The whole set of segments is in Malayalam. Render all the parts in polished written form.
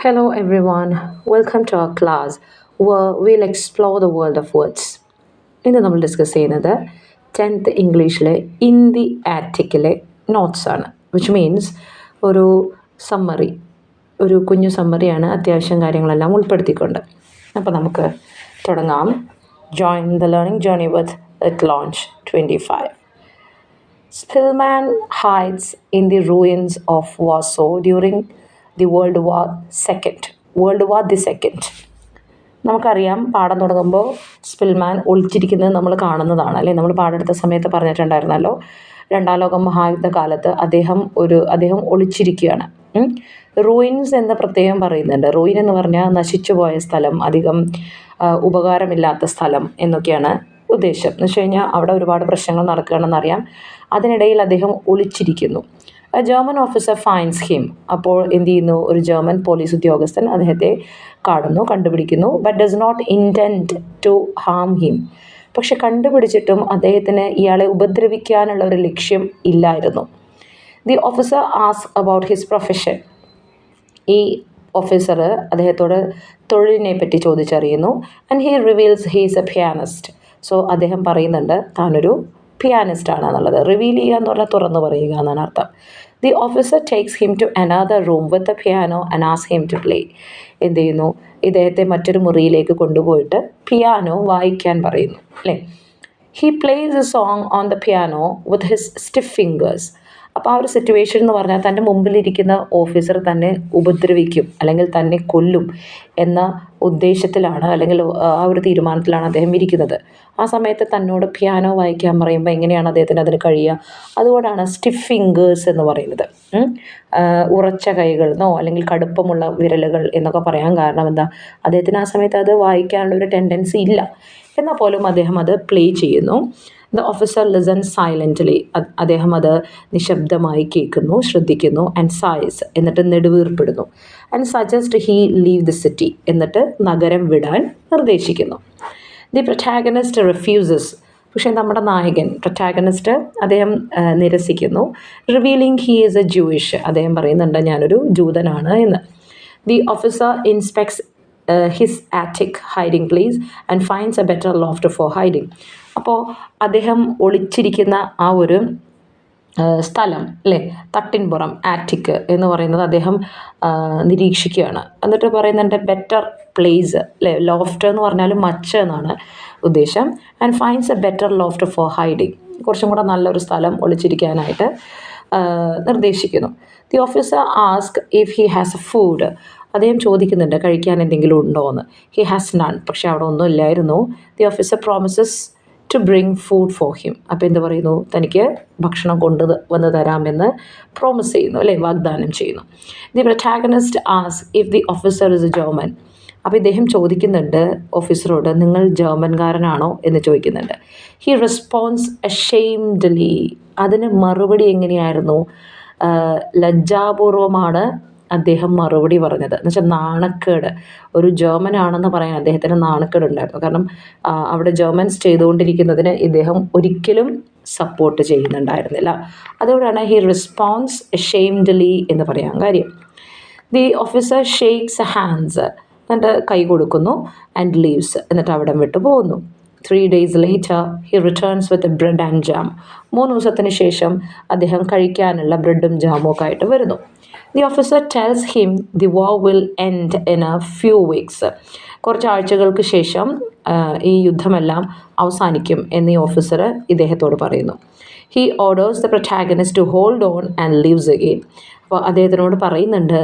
Hello everyone, welcome to our class where we'll explore the world of words. ഇന്ന് നമ്മൾ ഡിസ്കസ് ചെയ്യുന്നത് 10th ഇംഗ്ലീഷിലെ ഇൻ ദി ആറ്റിക്കിലെ നോട്ട്സ് ആണ്, വിച്ച് മീൻസ് ഒരു സമ്മറി, ഒരു കുഞ്ഞു സമ്മറിയാണ് അത്യാവശ്യം കാര്യങ്ങളെല്ലാം ഉൾപ്പെടുത്തിക്കൊണ്ട്. അപ്പോൾ നമുക്ക് തുടങ്ങാം. Join the learning journey with at launch 25. Spillman hides in the ruins of Warsaw during the World War II. നമുക്കറിയാം, പാഠം തുടങ്ങുമ്പോൾ സ്പിൽമാൻ ഒളിച്ചിരിക്കുന്നത് നമ്മൾ കാണുന്നതാണ് അല്ലേ. നമ്മൾ പാടെടുത്ത സമയത്ത് പറഞ്ഞിട്ടുണ്ടായിരുന്നല്ലോ, രണ്ടാം ലോക മഹായുദ്ധകാലത്ത് അദ്ദേഹം ഒളിച്ചിരിക്കുകയാണ്. റൂയിൻസ് എന്ന് പ്രത്യേകം പറയുന്നുണ്ട്. റൂയിൻ എന്ന് പറഞ്ഞാൽ നശിച്ചുപോയ സ്ഥലം, അധികം ഉപകാരമില്ലാത്ത സ്ഥലം എന്നൊക്കെയാണ് ഉദ്ദേശം. എന്ന് വെച്ച് കഴിഞ്ഞാൽ അവിടെ ഒരുപാട് പ്രശ്നങ്ങൾ നടക്കുകയാണെന്നറിയാം. അതിനിടയിൽ അദ്ദേഹം ഒളിച്ചിരിക്കുന്നു. German officer finds him. അപ്പോൾ എന്ത് ചെയ്യുന്നു? ഒരു ജർമ്മൻ പോലീസ് ഉദ്യോഗസ്ഥൻ അദ്ദേഹത്തെ കണ്ടുപിടിക്കുന്നു. But does not intend to harm him. പക്ഷെ കണ്ടുപിടിച്ചിട്ടും അദ്ദേഹത്തിന് ഇയാളെ ഉപദ്രവിക്കാനുള്ള ഒരു ലക്ഷ്യം ഇല്ലായിരുന്നു. The officer ask about his profession. ഈ ഓഫീസർ അദ്ദേഹത്തോട് തൊഴിലിനെ പറ്റി ചോദിച്ചറിയുന്നു. And he reveals he's a pianist. So അദ്ദേഹം പറയുന്നുണ്ട് താനൊരു പിയാനിസ്റ്റ് ആണെന്നുള്ളത്. റിവീൽ ചെയ്യുക എന്ന് പറഞ്ഞാൽ തുറന്നു പറയുക എന്നാണ് അർത്ഥം. The officer takes him to another room with a piano and ask him to play. എന്ത് ചെയ്യുന്നു? ഇദ്ദേഹത്തെ മറ്റൊരു മുറിയിലേക്ക് കൊണ്ടുപോയിട്ട് പിയാനോ വായിക്കാൻ പറയുന്നു അല്ലേ. He place A song on the piano with his stiff fingers. അപ്പോൾ ആ ഒരു സിറ്റുവേഷൻ എന്ന് പറഞ്ഞാൽ തൻ്റെ മുമ്പിലിരിക്കുന്ന ഓഫീസർ തന്നെ ഉപദ്രവിക്കും അല്ലെങ്കിൽ തന്നെ കൊല്ലും എന്ന ഉദ്ദേശത്തിലാണ്, അല്ലെങ്കിൽ ആ ഒരു തീരുമാനത്തിലാണ് അദ്ദേഹം ഇരിക്കുന്നത്. ആ സമയത്ത് തന്നോട് പിയാനോ വായിക്കാൻ പറയുമ്പോൾ എങ്ങനെയാണ് അദ്ദേഹത്തിന് അതിന് കഴിയുക? അതുകൊണ്ടാണ് സ്റ്റിഫ് ഫിംഗേഴ്സ് എന്ന് പറയുന്നത്. ഉറച്ച കൈകൾ എന്നോ അല്ലെങ്കിൽ കടുപ്പമുള്ള വിരലുകൾ എന്നൊക്കെ പറയാൻ കാരണം എന്താ? അദ്ദേഹത്തിന് ആ സമയത്ത് അത് വായിക്കാനുള്ള ഒരു ടെൻഡൻസി ഇല്ല. എന്നാൽ പോലും അദ്ദേഹം അത് പ്ലേ ചെയ്യുന്നു. The officer listen silently. അദ്ദേഹം അത് നിശബ്ദമായി കേൾക്കുന്നു, ശ്രദ്ധിക്കുന്നു. ആൻഡ് സൈസ്, എന്നിട്ട് നെടുവീർപ്പിടുന്നു. And suggest he leave the city, എന്നിട്ട് നഗരം വിടാൻ നിർദ്ദേശിക്കുന്നു. The protagonist refuses. പക്ഷേ നമ്മുടെ നായകൻ പ്രൊട്ടാഗണിസ്റ്റ് അദ്ദേഹം നിരസിക്കുന്നു. Revealing he is a Jewish. അദ്ദേഹം പറയുന്നുണ്ട് ഞാനൊരു ജൂതനാണ് എന്ന്. The officer inspects his attic hiding place and finds a better loft for hiding. അപ്പോൾ അദ്ദേഹം ഒളിച്ചിരിക്കുന്ന ആ ഒരു സ്ഥലം അല്ലേ, തട്ടിൻപുറം, ആറ്റിക് എന്ന് പറയുന്നത് അദ്ദേഹം നിരീക്ഷിക്കുകയാണ്. എന്നിട്ട് പറയുന്നുണ്ട് ബെറ്റർ പ്ലേസ് അല്ലേ. ലോഫ്റ്റ് എന്ന് പറഞ്ഞാലും മച്ച് എന്നാണ് ഉദ്ദേശം. And finds a better loft for hiding. കുറച്ചും കൂടെ നല്ലൊരു സ്ഥലം ഒളിച്ചിരിക്കാനായിട്ട് നിർദ്ദേശിക്കുന്നു. The officer ask if he has a food. അദ്ദേഹം ചോദിക്കുന്നുണ്ട് കഴിക്കാൻ എന്തെങ്കിലും ഉണ്ടോ എന്ന്. He has none. പക്ഷെ അവിടെ ഒന്നും ഇല്ലായിരുന്നു. The officer promises to bring food for him. അപ്പോൾ എന്ത് പറയുന്നു? തനിക്ക് ഭക്ഷണം വന്ന് തരാമെന്ന് പ്രോമിസ് ചെയ്യുന്നു അല്ലേ, വാഗ്ദാനം ചെയ്യുന്നു. The protagonist ask if the officer is a German. അപ്പോൾ ഇദ്ദേഹം ചോദിക്കുന്നുണ്ട് ഓഫീസറോട്, നിങ്ങൾ ജർമ്മൻകാരനാണോ എന്ന് ചോദിക്കുന്നുണ്ട്. He responds ashamedly. അതിന് മറുപടി എങ്ങനെയായിരുന്നു? ലജ്ജാപൂർവമാണ് അദ്ദേഹം മറുപടി പറഞ്ഞത്. എന്ന് വെച്ചാൽ നാണക്കേട്. ഒരു ജർമ്മൻ ആണെന്ന് പറയാൻ അദ്ദേഹത്തിന് നാണക്കേട് ഉണ്ടായിരുന്നു. കാരണം അവിടെ ജർമ്മൻസ് ചെയ്തുകൊണ്ടിരിക്കുന്നതിന് ഇദ്ദേഹം ഒരിക്കലും സപ്പോർട്ട് ചെയ്യുന്നുണ്ടായിരുന്നില്ല. അതുകൊണ്ടാണ് ഹി റെസ്പോൺസ് അഷെയിംഡ്ലി എന്ന് പറയാൻ കാര്യം. The officer shakes hands. എന്നിട്ട് കൈ കൊടുക്കുന്നു. And leaves. എന്നിട്ട് അവിടെ വിട്ടു പോകുന്നു. 3 days later he returns with a bread and jam. 3 ദിവസത്തിന് ശേഷം അദ്ദേഹം കഴിക്കാനുള്ള ബ്രെഡും ജാമും ഒക്കെ ആയിട്ട് വരുന്നു. The officer tells him the war will end in A few weeks. കുറച്ച് ആഴ്ചകൾക്ക് ശേഷം ഈ യുദ്ധമെല്ലാം അവസാനിക്കും എന്ന് ഈ ഓഫീസർ ഇദ്ദേഹത്തോട് പറയുന്നു. He orders the protagonist to hold on and leaves again. അപ്പോൾ അദ്ദേഹത്തിനോട് പറയുന്നുണ്ട്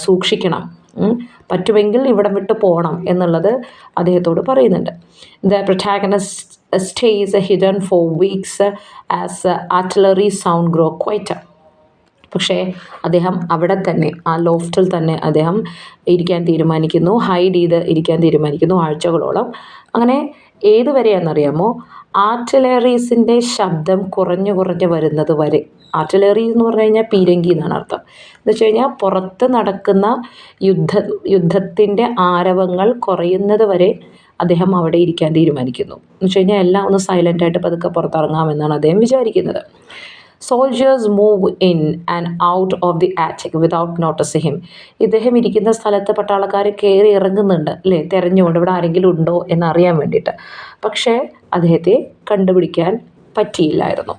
സൂക്ഷിക്കണം, പറ്റുമെങ്കിൽ ഇവിടെ വിട്ട് പോകണം എന്നുള്ളത് അദ്ദേഹത്തോട് പറയുന്നുണ്ട്. The protagonist stays hidden for weeks as artillery sound grow quieter. പക്ഷേ അദ്ദേഹം അവിടെ തന്നെ ആ ലോഫ്റ്റിൽ തന്നെ അദ്ദേഹം ഇരിക്കാൻ തീരുമാനിക്കുന്നു, ഹൈഡ് ചെയ്ത് ഇരിക്കാൻ തീരുമാനിക്കുന്നു ആഴ്ചകളോളം. അങ്ങനെ ഏതുവരെയാണെന്നറിയാമോ? ആർട്ടിലറീസിൻ്റെ ശബ്ദം കുറഞ്ഞു വരുന്നത് വരെ. ആർട്ടിലറി എന്ന് പറഞ്ഞു കഴിഞ്ഞാൽ പീരങ്കി എന്നാണ് അർത്ഥം. എന്ന് വെച്ച് കഴിഞ്ഞാൽ പുറത്ത് നടക്കുന്ന യുദ്ധത്തിൻ്റെ ആരവങ്ങൾ കുറയുന്നത് വരെ അദ്ദേഹം അവിടെ ഇരിക്കാൻ തീരുമാനിക്കുന്നു. എന്ന് വെച്ച് കഴിഞ്ഞാൽ എല്ലാം ഒന്ന് സൈലൻ്റായിട്ട് പതുക്കെ പുറത്തിറങ്ങാമെന്നാണ് അദ്ദേഹം വിചാരിക്കുന്നത്. Soldiers move in and out of the attic without noticing him. ഇദ്ദേഹം ഇരിക്കുന്ന സ്ഥലത്ത് പട്ടാളക്കാർ കയറി ഇറങ്ങുന്നുണ്ട് അല്ലേ, തെരഞ്ഞുകൊണ്ട് ഇവിടെ ആരെങ്കിലും ഉണ്ടോ എന്നറിയാൻ വേണ്ടിയിട്ട്. പക്ഷേ അദ്ദേഹത്തെ കണ്ടുപിടിക്കാൻ പറ്റിയില്ലായിരുന്നു.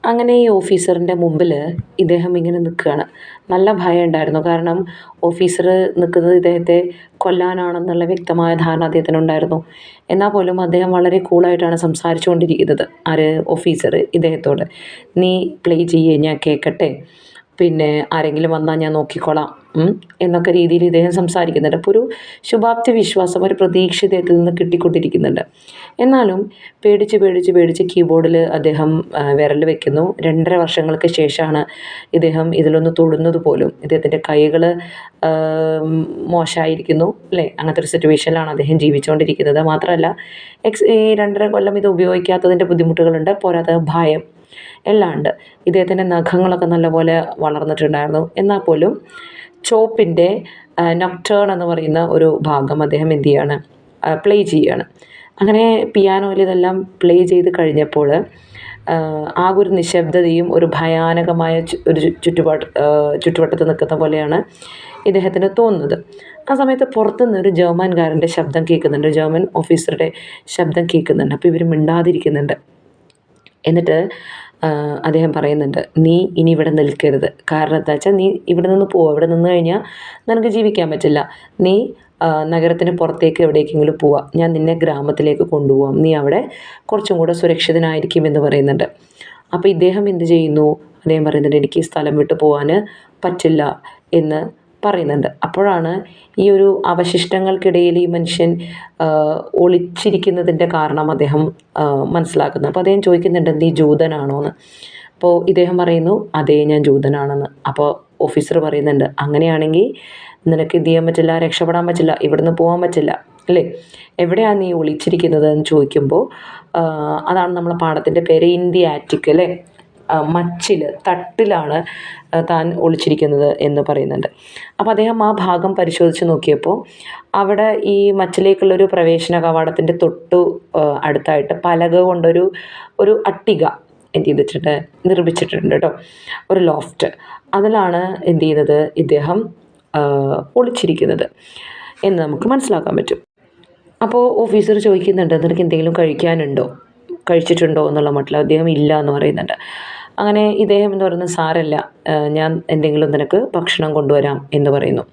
അങ്ങനെ ഈ ഓഫീസറിൻ്റെ മുമ്പിൽ ഇദ്ദേഹം ഇങ്ങനെ നിൽക്കുകയാണ്. നല്ല ഭയം ഉണ്ടായിരുന്നു. കാരണം ഓഫീസർ നിൽക്കുന്നത് ഇദ്ദേഹത്തെ കൊല്ലാനാണെന്നുള്ള വ്യക്തമായ ധാരണ അദ്ദേഹത്തിനുണ്ടായിരുന്നു. എന്നാൽ പോലും അദ്ദേഹം വളരെ കൂളായിട്ടാണ് സംസാരിച്ചുകൊണ്ടിരിക്കുന്നത്. ആര്? ഓഫീസർ ഇദ്ദേഹത്തോട്. നീ പ്ലേ ചെയ്യേ, ഞാൻ കേൾക്കട്ടെ, പിന്നെ ആരെങ്കിലും വന്നാൽ ഞാൻ നോക്കിക്കോളാം എന്നൊക്കെ രീതിയിൽ ഇദ്ദേഹം സംസാരിക്കുന്നുണ്ട്. അപ്പോൾ ഒരു ശുഭാപ്തി വിശ്വാസം, ഒരു പ്രതീക്ഷ ഇദ്ദേഹത്തിൽ നിന്ന് കിട്ടിക്കൊണ്ടിരിക്കുന്നുണ്ട്. എന്നാലും പേടിച്ച് പേടിച്ച് പേടിച്ച് കീബോർഡിൽ അദ്ദേഹം വിരൽ വെക്കുന്നു. 2.5 വർഷങ്ങൾക്ക് ശേഷമാണ് ഇദ്ദേഹം ഇതിലൊന്ന് തൊടുന്നത് പോലും. ഇദ്ദേഹത്തിൻ്റെ കൈകൾ മോശമായിരിക്കുന്നു അല്ലേ, അങ്ങനത്തെ ഒരു സിറ്റുവേഷനിലാണ് അദ്ദേഹം ജീവിച്ചുകൊണ്ടിരിക്കുന്നത്. മാത്രമല്ല ഈ 2.5 കൊല്ലം ഇത് ഉപയോഗിക്കാത്തതിൻ്റെ ബുദ്ധിമുട്ടുകളുണ്ട്, പോരാതെ ഭയം എല്ലാം ഉണ്ട്. ഇദ്ദേഹത്തിൻ്റെ നഖങ്ങളൊക്കെ നല്ലപോലെ വളർന്നിട്ടുണ്ടായിരുന്നു. എന്നാൽ പോലും ചോപ്പിൻ്റെ നൊക്ടേൺ എന്ന് പറയുന്ന ഒരു ഭാഗം അദ്ദേഹം എന്ത് ചെയ്യാണ്, പ്ലേ ചെയ്യാണ്. അങ്ങനെ പിയാനോയിൽ ഇതെല്ലാം പ്ലേ ചെയ്ത് കഴിഞ്ഞപ്പോൾ ആകെ ഒരു നിശബ്ദതയും ഒരു ഭയാനകമായ ഒരു ചുറ്റുവട്ടത്ത് നിൽക്കുന്ന പോലെയാണ് ഇദ്ദേഹത്തിന് തോന്നുന്നത്. ആ സമയത്ത് പുറത്തുനിന്ന് ഒരു ജർമ്മൻകാരൻ്റെ ശബ്ദം കേൾക്കുന്നുണ്ട്, ജർമ്മൻ ഓഫീസറുടെ ശബ്ദം കേൾക്കുന്നുണ്ട്. അപ്പോൾ ഇവർ മിണ്ടാതിരിക്കുന്നുണ്ട്. എന്നിട്ട് അദ്ദേഹം പറയുന്നുണ്ട്, നീ ഇനി ഇവിടെ നിൽക്കരുത്. കാരണം എന്താ വെച്ചാൽ നീ ഇവിടെ നിന്ന് പോവുക, ഇവിടെ നിന്ന് കഴിഞ്ഞാൽ നിനക്ക് ജീവിക്കാൻ പറ്റില്ല. നീ നഗരത്തിന് പുറത്തേക്ക് എവിടേക്കെങ്കിലും പോവുക, ഞാൻ നിന്നെ ഗ്രാമത്തിലേക്ക് കൊണ്ടുപോകാം, നീ അവിടെ കുറച്ചും കൂടെ സുരക്ഷിതനായിരിക്കും എന്ന് പറയുന്നുണ്ട്. അപ്പോൾ ഇദ്ദേഹം എന്ത് ചെയ്യുന്നു? അദ്ദേഹം പറയുന്നുണ്ട്, എനിക്ക് ഈ സ്ഥലം വിട്ട് പോകാൻ പറ്റില്ല എന്ന് പറയുന്നുണ്ട്. അപ്പോഴാണ് ഈ ഒരു അവശിഷ്ടങ്ങൾക്കിടയിൽ ഈ മനുഷ്യൻ ഒളിച്ചിരിക്കുന്നതിൻ്റെ കാരണം അദ്ദേഹം മനസ്സിലാക്കുന്നത്. അപ്പോൾ അദ്ദേഹം ചോദിക്കുന്നുണ്ട്, നീ ജൂതനാണോ എന്ന്. അപ്പോൾ ഇദ്ദേഹം പറയുന്നു, അതേ, ഞാൻ ജൂതനാണെന്ന്. അപ്പോൾ ഓഫീസർ പറയുന്നുണ്ട്, അങ്ങനെയാണെങ്കിൽ നിനക്ക് എന്ത് ചെയ്യാൻ പറ്റില്ല, രക്ഷപ്പെടാൻ പറ്റില്ല, ഇവിടുന്ന് പോകാൻ പറ്റില്ല അല്ലേ, എവിടെയാണ് നീ ഒളിച്ചിരിക്കുന്നത് എന്ന് ചോദിക്കുമ്പോൾ അതാണ് നമ്മളെ പാഠത്തിൻ്റെ പേര്, ഇൻ ദി ആറ്റിക് അല്ലേ, മച്ചിൽ, തട്ടിലാണ് താൻ ഒളിച്ചിരിക്കുന്നത് എന്ന് പറയുന്നുണ്ട്. അപ്പോൾ അദ്ദേഹം ആ ഭാഗം പരിശോധിച്ച് നോക്കിയപ്പോൾ അവിടെ ഈ മച്ചിലേക്കുള്ളൊരു പ്രവേശന കവാടത്തിൻ്റെ തൊട്ടു അടുത്തായിട്ട് പലക കൊണ്ടൊരു അട്ടിക എന്ത് ചെയ്തിട്ടുണ്ട്, നിർമ്മിച്ചിട്ടുണ്ട് കേട്ടോ, ഒരു ലോഫ്റ്റ്. അതിലാണ് എന്ത് ചെയ്യുന്നത്, ഇദ്ദേഹം ഒളിച്ചിരിക്കുന്നത് എന്ന് നമുക്ക് മനസ്സിലാക്കാൻ പറ്റും. അപ്പോൾ ഓഫീസർ ചോദിക്കുന്നുണ്ട്, നിനക്ക് എന്തെങ്കിലും കഴിച്ചിട്ടുണ്ടോ എന്നുള്ള മട്ടിൽ. അദ്ദേഹം ഇല്ല എന്ന് പറയുന്നുണ്ട്. അങ്ങനെ ഇദ്ദേഹം എന്ന് പറയുന്നത്, സാരല്ല, ഞാൻ എന്തെങ്കിലും നിനക്ക് ഭക്ഷണം കൊണ്ടുവരാം എന്ന് പറയുന്നു.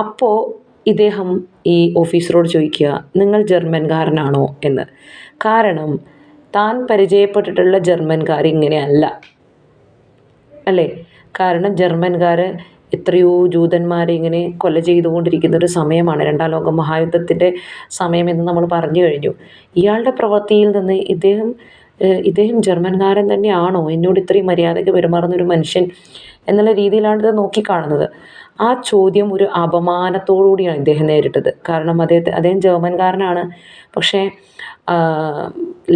അപ്പോൾ ഇദ്ദേഹം ഈ ഓഫീസറോട് ചോദിക്കുക, നിങ്ങൾ ജർമ്മൻകാരനാണോ എന്ന്. കാരണം താൻ പരിചയപ്പെട്ടിട്ടുള്ള ജർമ്മൻകാർ ഇങ്ങനെയല്ല അല്ലേ. കാരണം ജർമ്മൻകാർ എത്രയോ ജൂതന്മാരെ ഇങ്ങനെ കൊല ചെയ്തുകൊണ്ടിരിക്കുന്ന ഒരു സമയമാണ്, 2ാം ലോക മഹായുദ്ധത്തിൻ്റെ സമയമെന്ന് നമ്മൾ പറഞ്ഞു കഴിഞ്ഞു. ഇയാളുടെ പ്രവൃത്തിയിൽ നിന്ന് ഇദ്ദേഹം ജർമ്മൻകാരൻ തന്നെയാണോ, എന്നോട് ഇത്രയും മര്യാദയ്ക്ക് പെരുമാറുന്നൊരു മനുഷ്യൻ എന്നുള്ള രീതിയിലാണ് ഇത് നോക്കിക്കാണുന്നത്. ആ ചോദ്യം ഒരു അപമാനത്തോടുകൂടിയാണ് ഇദ്ദേഹം നേരിട്ടത്. കാരണം അദ്ദേഹം ജർമ്മൻകാരനാണ്, പക്ഷേ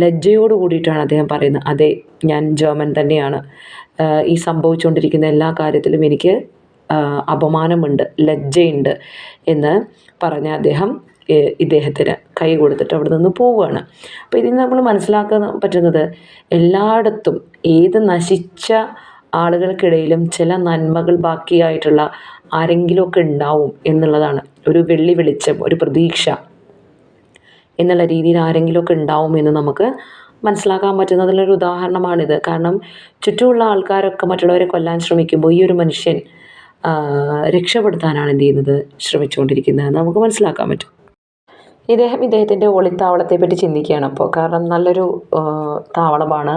ലജ്ജയോട് കൂടിയിട്ടാണ് അദ്ദേഹം പറയുന്നത്, അതെ, ഞാൻ ജർമ്മൻ തന്നെയാണ്, ഈ സംഭവിച്ചുകൊണ്ടിരിക്കുന്ന എല്ലാ കാര്യത്തിലും എനിക്ക് അപമാനമുണ്ട്, ലജ്ജയുണ്ട് എന്ന് പറഞ്ഞ അദ്ദേഹം ഇദ്ദേഹത്തിന് കൈ കൊടുത്തിട്ട് അവിടെ നിന്ന് പോവുകയാണ്. അപ്പോൾ ഇതിന് നമ്മൾ മനസ്സിലാക്കാൻ പറ്റുന്നത്, എല്ലായിടത്തും ഏത് നശിച്ച ആളുകൾക്കിടയിലും ചില നന്മകൾ ബാക്കിയായിട്ടുള്ള ആരെങ്കിലുമൊക്കെ ഉണ്ടാവും എന്നുള്ളതാണ്. ഒരു വെള്ളി വെളിച്ചം, ഒരു പ്രതീക്ഷ എന്നുള്ള രീതിയിൽ ആരെങ്കിലുമൊക്കെ ഉണ്ടാവും എന്ന് നമുക്ക് മനസ്സിലാക്കാൻ പറ്റുന്നതിലൊരു ഉദാഹരണമാണിത്. കാരണം ചുറ്റുമുള്ള ആൾക്കാരൊക്കെ മറ്റുള്ളവരെ കൊല്ലാൻ ശ്രമിക്കുമ്പോൾ ഈ ഒരു മനുഷ്യൻ രക്ഷപ്പെടുത്താനാണ് എന്ത് ചെയ്യുന്നത്, ശ്രമിച്ചുകൊണ്ടിരിക്കുന്നത് നമുക്ക് മനസ്സിലാക്കാൻ പറ്റും. ഇദ്ദേഹത്തിൻ്റെ ഒളിത്താവളത്തെപ്പറ്റി ചിന്തിക്കുകയാണ് അപ്പോൾ. കാരണം നല്ലൊരു താവളമാണ്,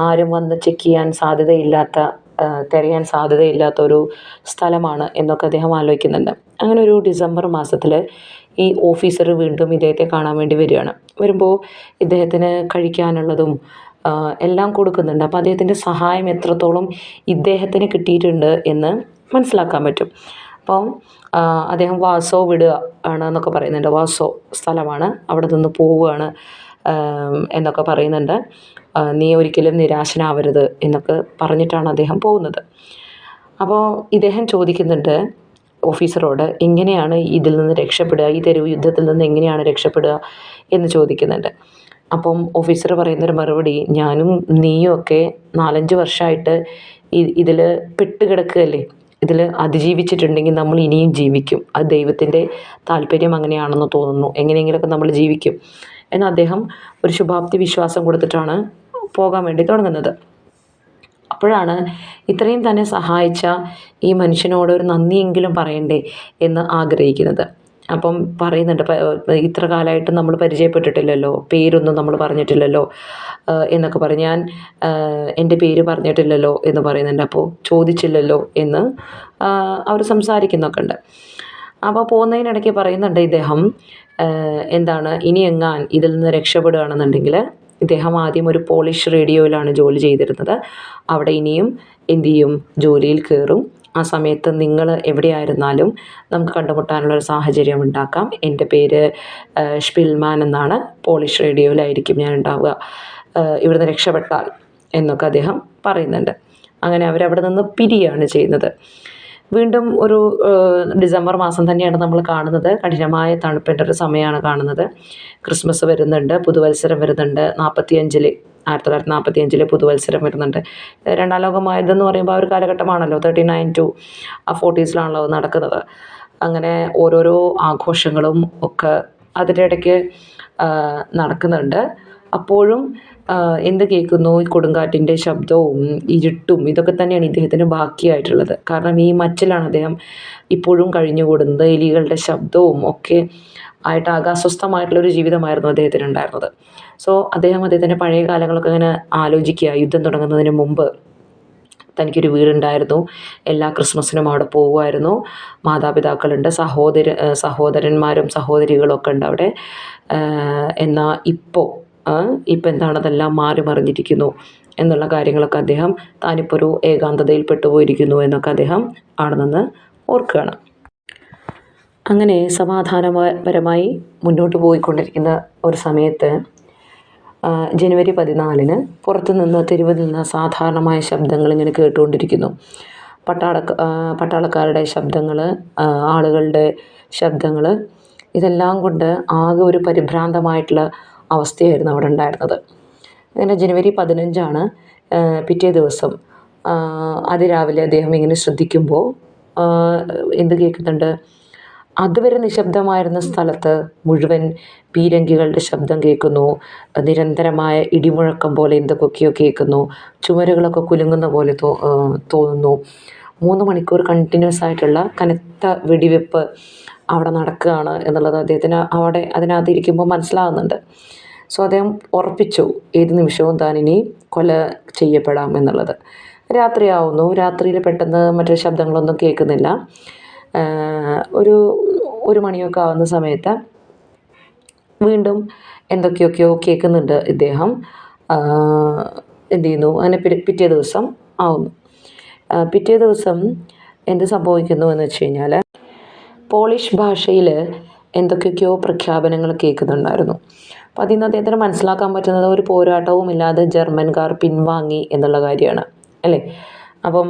ആരും വന്ന് ചെക്ക് ചെയ്യാൻ സാധ്യതയില്ലാത്ത, തിരയാൻ സാധ്യതയില്ലാത്തൊരു സ്ഥലമാണ് എന്നൊക്കെ അദ്ദേഹം ആലോചിക്കുന്നുണ്ട്. അങ്ങനെ ഒരു ഡിസംബർ മാസത്തിൽ ഈ ഓഫീസർ വീണ്ടും ഇദ്ദേഹത്തെ കാണാൻ വേണ്ടി വരികയാണ്. വരുമ്പോൾ ഇദ്ദേഹത്തിന് കഴിക്കാനുള്ളതും എല്ലാം കൊടുക്കുന്നുണ്ട്. അപ്പോൾ അദ്ദേഹത്തിൻ്റെ സഹായം എത്രത്തോളം ഇദ്ദേഹത്തിന് കിട്ടിയിട്ടുണ്ട് എന്ന് മനസ്സിലാക്കാൻ പറ്റും. അപ്പം അദ്ദേഹം വാസോ വിടുക ആണ് എന്നൊക്കെ പറയുന്നുണ്ട്. വാസോ സ്ഥലമാണ്, അവിടെ നിന്ന് പോവുകയാണ് എന്നൊക്കെ പറയുന്നുണ്ട്. നീ ഒരിക്കലും നിരാശനാവരുത് എന്നൊക്കെ പറഞ്ഞിട്ടാണ് അദ്ദേഹം പോകുന്നത്. അപ്പോൾ ഇദ്ദേഹം ചോദിക്കുന്നുണ്ട്, ഓഫീസറോട് എങ്ങനെയാണ് ഇതിൽ നിന്ന് രക്ഷപ്പെടുക, ഈ തെരുവ് യുദ്ധത്തിൽ നിന്ന് എങ്ങനെയാണ് രക്ഷപ്പെടുക എന്ന് ചോദിക്കുന്നുണ്ട്. അപ്പം ഓഫീസർ പറയുന്നൊരു മറുപടി, ഞാനും നീയും ഒക്കെ 4-5 വർഷമായിട്ട് ഇതിൽ പെട്ടുകിടക്കുകയല്ലേ, ഇതിൽ അതിജീവിച്ചിട്ടുണ്ടെങ്കിൽ നമ്മൾ ഇനിയും ജീവിക്കും, അത് ദൈവത്തിൻ്റെ താല്പര്യം അങ്ങനെയാണെന്ന് തോന്നുന്നു, എങ്ങനെയെങ്കിലുമൊക്കെ നമ്മൾ ജീവിക്കും എന്ന് അദ്ദേഹം ഒരു ശുഭാപ്തി വിശ്വാസം കൊടുത്തിട്ടാണ് പോകാൻ വേണ്ടി തുടങ്ങുന്നത്. അപ്പോഴാണ് ഇത്രയും തന്നെ സഹായിച്ച ഈ മനുഷ്യനോട് ഒരു നന്ദിയെങ്കിലും പറയണ്ടേ എന്ന് ആഗ്രഹിക്കുന്നത്. അപ്പം പറയുന്നുണ്ട്, ഇത്ര കാലമായിട്ട് നമ്മൾ പരിചയപ്പെട്ടിട്ടില്ലല്ലോ, പേരൊന്നും നമ്മൾ പറഞ്ഞിട്ടില്ലല്ലോ എന്നൊക്കെ പറഞ്ഞ്, ഞാൻ എൻ്റെ പേര് പറഞ്ഞിട്ടില്ലല്ലോ എന്ന് പറയുന്നുണ്ട്. അപ്പോൾ ചോദിച്ചില്ലല്ലോ എന്ന് അവർ സംസാരിക്കുന്നൊക്കെ ഉണ്ട്. അപ്പോൾ പോകുന്നതിനിടയ്ക്ക് പറയുന്നുണ്ട് ഇദ്ദേഹം, എന്താണ്, ഇനി എങ്ങാൻ ഇതിൽ നിന്ന് രക്ഷപ്പെടുകയാണെന്നുണ്ടെങ്കിൽ, ഇദ്ദേഹം ആദ്യം ഒരു പോളിഷ് റേഡിയോയിലാണ് ജോലി ചെയ്തിരുന്നത്, അവിടെ ഇനിയും എന്തു ചെയ്യും, ജോലിയിൽ കയറും. ആ സമയത്ത് നിങ്ങൾ എവിടെയായിരുന്നാലും നമുക്ക് കണ്ടുമുട്ടാനുള്ളൊരു സാഹചര്യം ഉണ്ടാക്കാം, എൻ്റെ പേര് ഷ്പിൽമാൻ എന്നാണ്, പോളിഷ് റേഡിയോയിലായിരിക്കും ഞാൻ ഉണ്ടാവുക, ഇവിടുന്ന് രക്ഷപ്പെട്ടാൽ എന്നൊക്കെ അദ്ദേഹം പറയുന്നുണ്ട്. അങ്ങനെ അവരവിടെ നിന്ന് പിരിയാണ് ചെയ്യുന്നത്. വീണ്ടും ഒരു ഡിസംബർ മാസം തന്നെയാണ് നമ്മൾ കാണുന്നത്. കഠിനമായ തണുപ്പിൻ്റെ ഒരു സമയമാണ് കാണുന്നത്. ക്രിസ്മസ് വരുന്നുണ്ട്, പുതുവത്സരം വരുന്നുണ്ട്. 1945 പുതുവത്സരം വരുന്നുണ്ട്. രണ്ടാം ലോകമായതെന്ന് പറയുമ്പോൾ ആ ഒരു കാലഘട്ടമാണല്ലോ, 39 to 40s നടക്കുന്നത്. അങ്ങനെ ഓരോരോ ആഘോഷങ്ങളും ഒക്കെ അതിൻ്റെ ഇടയ്ക്ക് നടക്കുന്നുണ്ട്. അപ്പോഴും എന്ത് കേൾക്കുന്നു, ഈ കൊടുങ്കാറ്റിൻ്റെ ശബ്ദവും ഇരുട്ടും ഇതൊക്കെ തന്നെയാണ് ഇദ്ദേഹത്തിന് ബാക്കിയായിട്ടുള്ളത്. കാരണം ഈ മച്ചിലാണ് അദ്ദേഹം ഇപ്പോഴും കഴിഞ്ഞുകൂടുന്നത്. എലികളുടെ ശബ്ദവും ഒക്കെ ആയിട്ട് അസ്വസ്ഥമായിട്ടുള്ളൊരു ജീവിതമായിരുന്നു അദ്ദേഹത്തിന് ഉണ്ടായിരുന്നത്. സോ അദ്ദേഹത്തിൻ്റെ പഴയ കാലങ്ങളൊക്കെ ഇങ്ങനെ ആലോചിക്കുക. യുദ്ധം തുടങ്ങുന്നതിന് മുമ്പ് തനിക്കൊരു വീടുണ്ടായിരുന്നു, എല്ലാ ക്രിസ്മസിനും അവിടെ പോകുമായിരുന്നു, മാതാപിതാക്കളുണ്ട്, സഹോദരന്മാരും സഹോദരികളൊക്കെ ഉണ്ട് അവിടെ. എന്നാൽ ഇപ്പോൾ എന്താണ്, അതെല്ലാം മാറി മറിഞ്ഞിരിക്കുന്നു എന്നുള്ള കാര്യങ്ങളൊക്കെ അദ്ദേഹം, താനിപ്പോൾ ഒരു ഏകാന്തതയിൽ പെട്ടുപോയിരിക്കുന്നു എന്നൊക്കെ അദ്ദേഹം അവിടെ നിന്ന് ഓർക്കുകയാണ്. അങ്ങനെ സമാധാനപരമായി മുന്നോട്ട് പോയിക്കൊണ്ടിരിക്കുന്ന ഒരു സമയത്ത് ജനുവരി 14 പുറത്തുനിന്ന്, തെരുവിൽ നിന്ന് സാധാരണമായ ശബ്ദങ്ങൾ ഇങ്ങനെ കേട്ടുകൊണ്ടിരിക്കുന്നു. പട്ടാളക്കാരുടെ ശബ്ദങ്ങൾ, ആളുകളുടെ ശബ്ദങ്ങൾ, ഇതെല്ലാം കൊണ്ട് ആകെ ഒരു പരിഭ്രാന്തമായിട്ടുള്ള അവസ്ഥയായിരുന്നു അവിടെ ഉണ്ടായിരുന്നത്. അങ്ങനെ ജനുവരി 15 പിറ്റേ ദിവസം അതിരാവിലെ അദ്ദേഹം ഇങ്ങനെ ശ്രദ്ധിക്കുമ്പോൾ എന്ത് കേൾക്കുന്നുണ്ട്, അതുവരെ നിശബ്ദമായിരുന്ന സ്ഥലത്ത് മുഴുവൻ പീരങ്കികളുടെ ശബ്ദം കേൾക്കുന്നു. നിരന്തരമായ ഇടിമുഴക്കം പോലെ എന്തൊക്കെയോ കേൾക്കുന്നു. ചുമരുകളൊക്കെ കുലുങ്ങുന്ന പോലെ തോന്നുന്നു. 3 മണിക്കൂർ കണ്ടിന്യൂസ് ആയിട്ടുള്ള കനത്ത വെടിവെപ്പ് അവിടെ നടക്കുകയാണ് എന്നുള്ളത് അദ്ദേഹത്തിന് അവിടെ അതിനകത്ത് ഇരിക്കുമ്പോൾ മനസ്സിലാകുന്നുണ്ട്. സോ അദ്ദേഹം ഉറപ്പിച്ചു, ഏത് നിമിഷവും താൻ ഇനി കൊല ചെയ്യപ്പെടാം എന്നുള്ളത്. രാത്രിയാവുന്നു. രാത്രിയിൽ പെട്ടെന്ന് മറ്റു ശബ്ദങ്ങളൊന്നും കേൾക്കുന്നില്ല. ഒരു 1 മണിയൊക്കെ ആവുന്ന സമയത്ത് വീണ്ടും എന്തൊക്കെയൊക്കെയോ കേൾക്കുന്നുണ്ട് ഇദ്ദേഹം. എന്ത് ചെയ്യുന്നു, അങ്ങനെ പിറ്റേ ദിവസം ആവുന്നു. പിറ്റേ ദിവസം എന്ത് സംഭവിക്കുന്നു എന്ന് വെച്ച് കഴിഞ്ഞാൽ, പോളിഷ് ഭാഷയിൽ എന്തൊക്കെയൊക്കെയോ പ്രഖ്യാപനങ്ങൾ കേൾക്കുന്നുണ്ടായിരുന്നു. അപ്പോൾ അതിൽ നിന്ന് അദ്ദേഹത്തിന് മനസ്സിലാക്കാൻ പറ്റുന്നത് ഒരു പോരാട്ടവും ഇല്ലാതെ ജർമ്മൻകാർ പിൻവാങ്ങി എന്നുള്ള കാര്യമാണ്, അല്ലേ? അപ്പം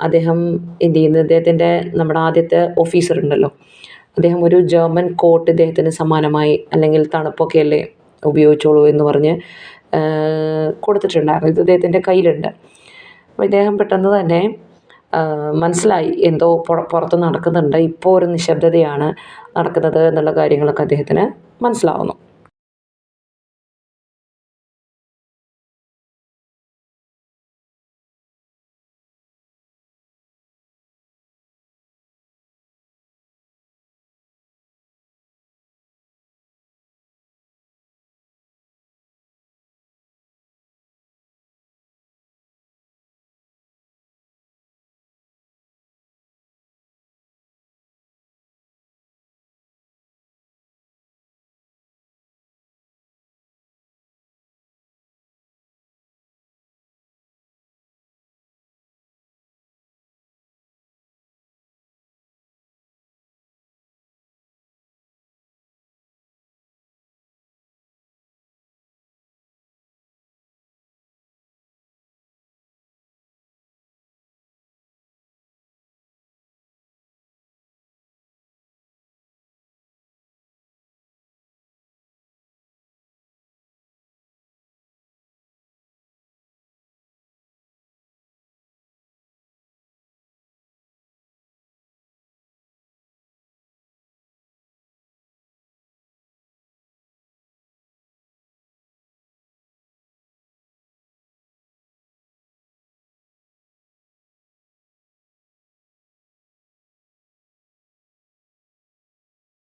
അദ്ദേഹം എന്ത് ചെയ്യുന്നത്, അദ്ദേഹത്തിൻ്റെ നമ്മുടെ ആദ്യത്തെ ഓഫീസർ ഉണ്ടല്ലോ, അദ്ദേഹം ഒരു ജർമ്മൻ കോട്ട് ഇദ്ദേഹത്തിന് സമ്മാനമായി, അല്ലെങ്കിൽ തണുപ്പൊക്കെ അല്ലേ ഉപയോഗിച്ചോളൂ എന്ന് പറഞ്ഞ് കൊടുത്തിട്ടുണ്ടായിരുന്നു. ഇത് അദ്ദേഹത്തിൻ്റെ കയ്യിലുണ്ട്. അപ്പോൾ ഇദ്ദേഹം പെട്ടെന്ന് തന്നെ മനസ്സിലായി എന്തോ പുറത്ത് നടക്കുന്നുണ്ട്, ഇപ്പോൾ ഒരു നിശബ്ദതയാണ് നടക്കുന്നത് എന്നുള്ള കാര്യങ്ങളൊക്കെ അദ്ദേഹത്തിന് മനസ്സിലാവുന്നു.